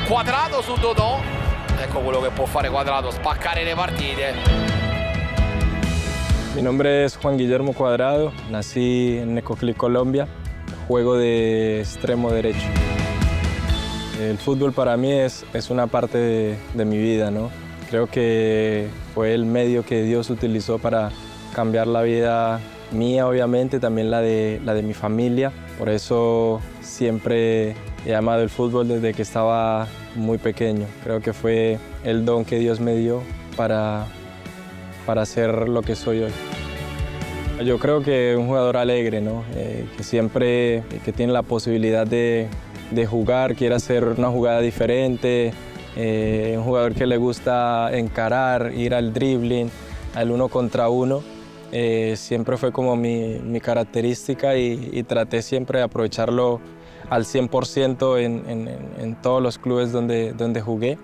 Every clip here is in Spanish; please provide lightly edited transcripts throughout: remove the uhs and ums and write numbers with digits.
Cuadrado su Dodò, ecco quello che può fare Cuadrado, spaccare le partite. Mi nombre es Juan Guillermo Cuadrado, nací en Necoclí, Colombia, juego de extremo derecho. El fútbol para mí es una parte de mi vida, ¿no? Creo que fue el medio que Dios utilizó para cambiar la vida mía, obviamente, también la de mi familia. Por eso siempre he amado el fútbol desde que estaba muy pequeño. Creo que fue el don que Dios me dio para ser lo que soy hoy. Yo creo que un jugador alegre, ¿no? Que siempre que tiene la posibilidad de jugar, quiere hacer una jugada diferente, un jugador que le gusta encarar, ir al dribbling, al 1 contra 1. Siempre fue como mi característica y traté siempre de aprovecharlo al 100% en todos los clubes donde jugué.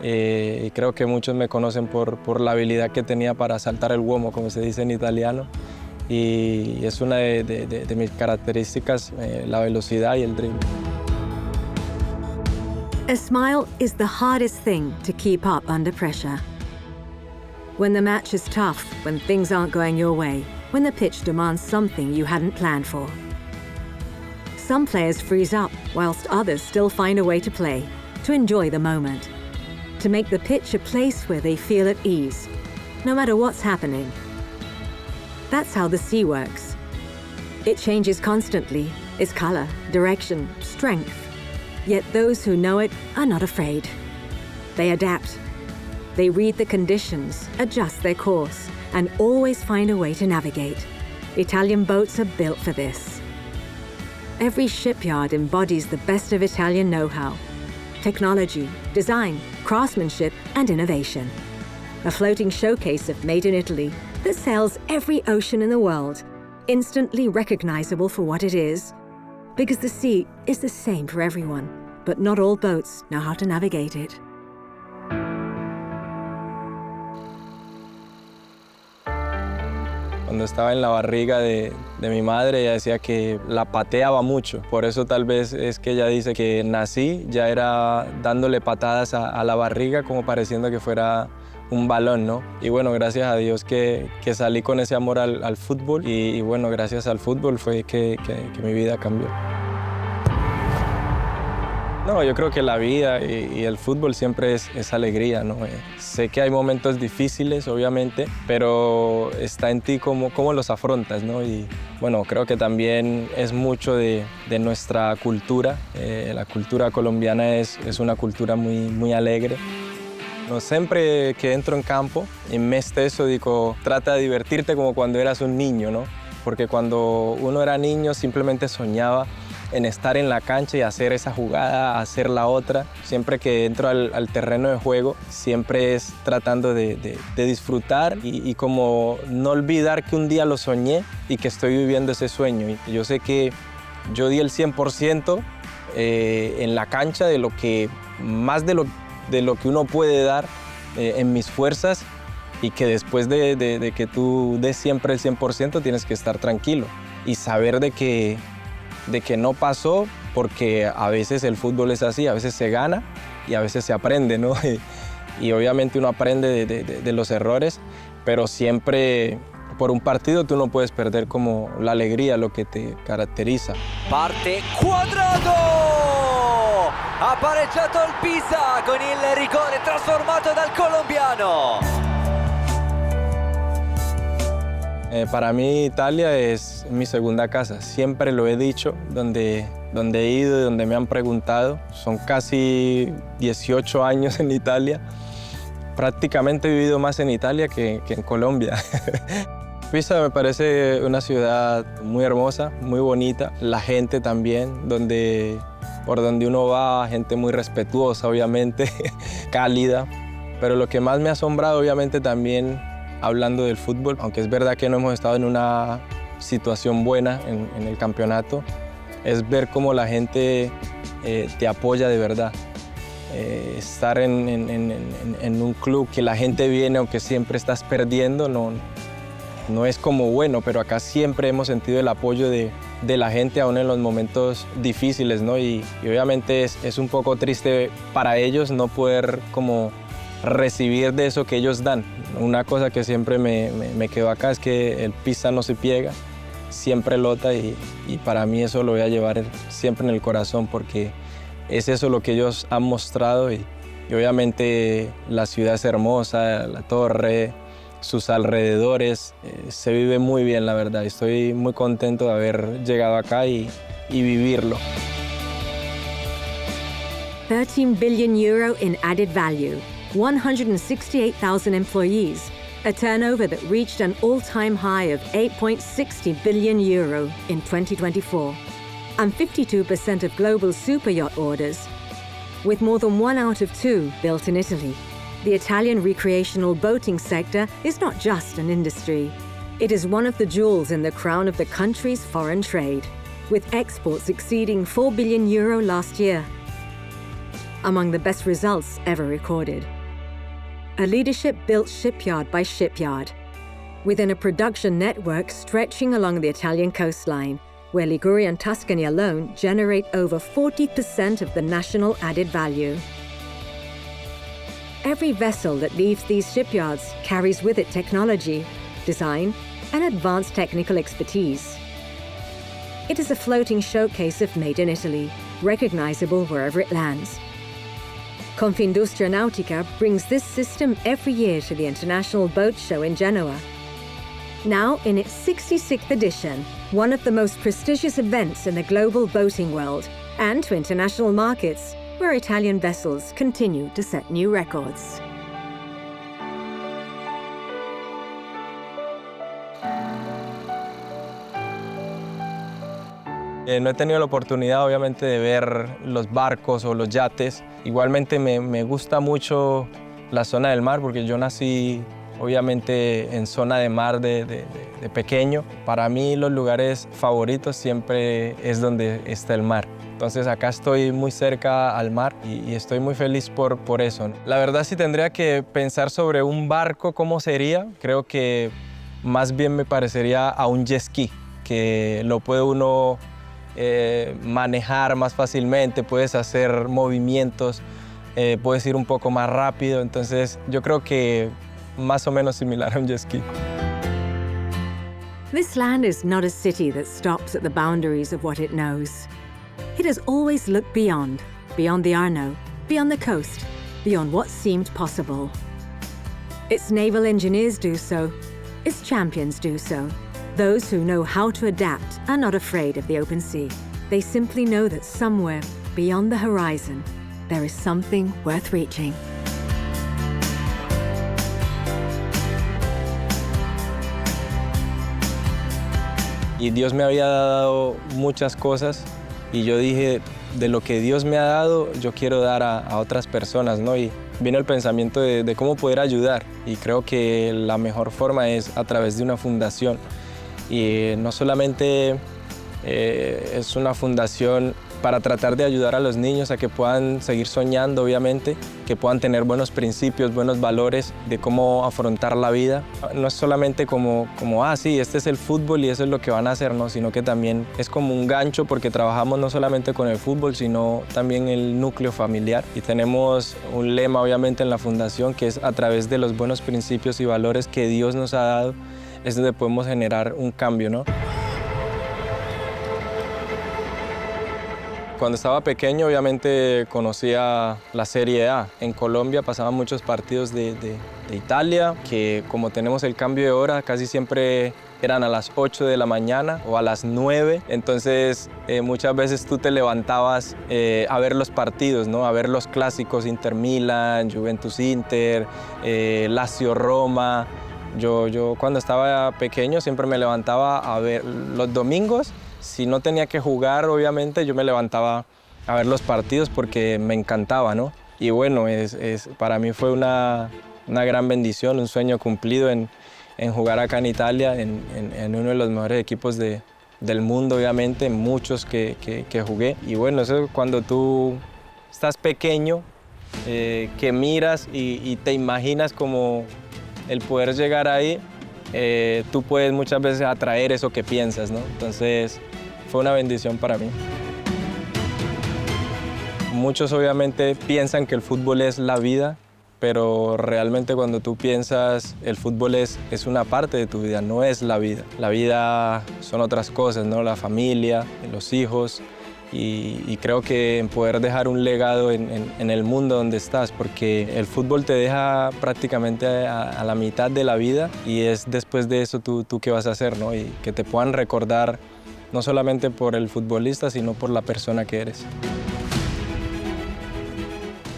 Y creo que muchos me conocen por la habilidad que tenía para saltar el uomo, como se dice en italiano. Y es una de mis características, la velocidad y el drible. A smile is the hardest thing to keep up under pressure. When the match is tough, when things aren't going your way, when the pitch demands something you hadn't planned for. Some players freeze up, whilst others still find a way to play, to enjoy the moment, to make the pitch a place where they feel at ease, no matter what's happening. That's how the sea works. It changes constantly, its color, direction, strength. Yet those who know it are not afraid. They adapt. They read the conditions, adjust their course, and always find a way to navigate. Italian boats are built for this. Every shipyard embodies the best of Italian know-how, technology, design, craftsmanship, and innovation. A floating showcase of Made in Italy that sails every ocean in the world, instantly recognizable for what it is, because the sea is the same for everyone, but not all boats know how to navigate it. Cuando estaba en la barriga de mi madre, ella decía que la pateaba mucho. Por eso tal vez es que ella dice que nací, ya era dándole patadas a la barriga como pareciendo que fuera un balón, ¿no? Y bueno, gracias a Dios que salí con ese amor al fútbol y bueno, gracias al fútbol fue que mi vida cambió. No, yo creo que la vida y el fútbol siempre es alegría, ¿no? Sé que hay momentos difíciles, obviamente, pero está en ti cómo los afrontas, ¿no? Y bueno, creo que también es mucho de nuestra cultura. La cultura colombiana es una cultura muy alegre. No, sempre que entro en campo, en me stesso digo, trata de divertirte como cuando eras un niño, ¿no? Porque cuando uno era niño simplemente soñaba en estar en la cancha y hacer esa jugada, hacer la otra. Siempre que entro al terreno de juego, siempre es tratando de disfrutar y como no olvidar que un día lo soñé y que estoy viviendo ese sueño. Y yo sé que yo di el 100% en la cancha de lo que, más de lo que uno puede dar en mis fuerzas y que después de que tú des siempre el 100% tienes que estar tranquilo y saber de que no pasó, porque a veces el fútbol es así, a veces se gana y a veces se aprende, ¿no? Y obviamente uno aprende de los errores, pero siempre por un partido tú no puedes perder como la alegría, lo que te caracteriza. Parte Cuadrado! Ha pareggiato il Pisa con il rigore trasformato dal colombiano. Para mí Italia es mi segunda casa, siempre lo he dicho, donde he ido y donde me han preguntado. Son casi 18 años en Italia prácticamente he vivido más en Italia que en Colombia. Pisa me parece una ciudad muy hermosa, muy bonita. La gente también, por donde uno va, gente muy respetuosa, obviamente, cálida. Pero lo que más me ha asombrado, obviamente, también hablando del fútbol, aunque es verdad que no hemos estado en una situación buena en el campeonato, es ver cómo la gente te apoya de verdad. Estar en un club que la gente viene, aunque siempre estás perdiendo, no es como bueno, pero acá siempre hemos sentido el apoyo de la gente, aún en los momentos difíciles, ¿no? Y obviamente es un poco triste para ellos no poder como recibir de eso que ellos dan. Una cosa que siempre me quedó acá es que el Pisa no se pliega, siempre lota y para mí eso lo voy a llevar siempre en el corazón porque es eso lo que ellos han mostrado y obviamente la ciudad es hermosa, la torre, sus alrededores, se vive muy bien, la verdad. Estoy muy contento de haber llegado acá y vivirlo. 13 billion euro in added value, 168,000 employees, a turnover that reached an all-time high of 8.60 billion euro in 2024, and 52% of global super yacht orders, with more than 1 out of 2 built in Italy. The Italian recreational boating sector is not just an industry. It is one of the jewels in the crown of the country's foreign trade, with exports exceeding 4 billion euro last year, among the best results ever recorded. A leadership-built shipyard by shipyard, within a production network stretching along the Italian coastline, where Liguria and Tuscany alone generate over 40% of the national added value. Every vessel that leaves these shipyards carries with it technology, design, and advanced technical expertise. It is a floating showcase of Made in Italy, recognizable wherever it lands. Confindustria Nautica brings this system every year to the International Boat Show in Genoa. Now in its 66th edition, one of the most prestigious events in the global boating world, and to international markets, where Italian vessels continue to set new records. No he tenido la oportunidad, obviamente, de ver los barcos o los yates. Igualmente me gusta mucho la zona del mar porque yo nací, obviamente, en zona de mar de pequeño. Para mí los lugares favoritos siempre es donde está el mar. Entonces acá estoy muy cerca al mar y estoy muy feliz por eso. La verdad, si tendría que pensar sobre un barco, ¿cómo sería? Creo que más bien me parecería a un jet ski, que lo puede uno manejar más fácilmente, puedes hacer movimientos, puedes ir un poco más rápido. Entonces yo creo que más o menos similar a un jet ski. This land is not a city that stops at the boundaries of what it knows. It has always looked beyond the Arno, beyond the coast, beyond what seemed possible. Its naval engineers do so, its champions do so. Those who know how to adapt are not afraid of the open sea. They simply know that somewhere beyond the horizon, there is something worth reaching. Y Dios me había dado muchas cosas y yo dije, de lo que Dios me ha dado, yo quiero dar a otras personas, ¿no? Y vino el pensamiento de cómo poder ayudar y creo que la mejor forma es a través de una fundación. Y no solamente es una fundación para tratar de ayudar a los niños a que puedan seguir soñando, obviamente, que puedan tener buenos principios, buenos valores de cómo afrontar la vida. No es solamente como sí, este es el fútbol y eso es lo que van a hacer, ¿no? Sino que también es como un gancho porque trabajamos no solamente con el fútbol, sino también el núcleo familiar. Y tenemos un lema, obviamente, en la fundación que es a través de los buenos principios y valores que Dios nos ha dado, es donde podemos generar un cambio, ¿no? Cuando estaba pequeño, obviamente conocía la Serie A. En Colombia pasaban muchos partidos de Italia, que como tenemos el cambio de hora, casi siempre eran a las 8 de la mañana o a las 9. Entonces, muchas veces tú te levantabas a ver los partidos, ¿no? A ver los clásicos, Inter Milan, Juventus Inter, Lazio Roma. Yo cuando estaba pequeño siempre me levantaba a ver los domingos. Si no tenía que jugar, obviamente, yo me levantaba a ver los partidos porque me encantaba, ¿no? Y bueno, para mí fue una gran bendición, un sueño cumplido en jugar acá en Italia, en uno de los mejores equipos del mundo, obviamente, muchos que jugué. Y bueno, eso cuando tú estás pequeño, que miras y te imaginas como el poder llegar ahí, tú puedes muchas veces atraer eso que piensas, ¿no? Entonces, fue una bendición para mí. Muchos obviamente piensan que el fútbol es la vida, pero realmente cuando tú piensas, el fútbol es una parte de tu vida, no es la vida. La vida son otras cosas, ¿no? La familia, los hijos, y creo que en poder dejar un legado en el mundo donde estás, porque el fútbol te deja prácticamente a la mitad de la vida y es después de eso tú qué vas a hacer, ¿no? Y que te puedan recordar no solamente por el futbolista, sino por la persona que eres.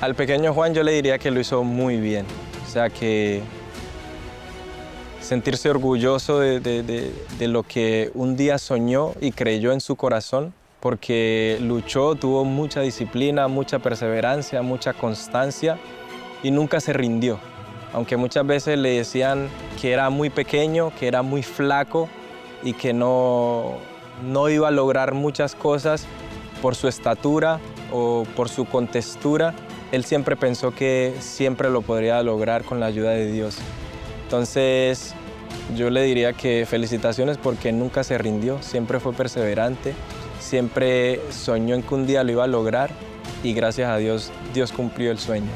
Al pequeño Juan yo le diría que lo hizo muy bien, o sea que sentirse orgulloso de lo que un día soñó y creyó en su corazón, porque luchó, tuvo mucha disciplina, mucha perseverancia, mucha constancia y nunca se rindió. Aunque muchas veces le decían que era muy pequeño, que era muy flaco y que no iba a lograr muchas cosas por su estatura o por su contextura, él siempre pensó que siempre lo podría lograr con la ayuda de Dios. Entonces, yo le diría que felicitaciones porque nunca se rindió, siempre fue perseverante, siempre soñó en que un día lo iba a lograr y gracias a Dios, Dios cumplió el sueño.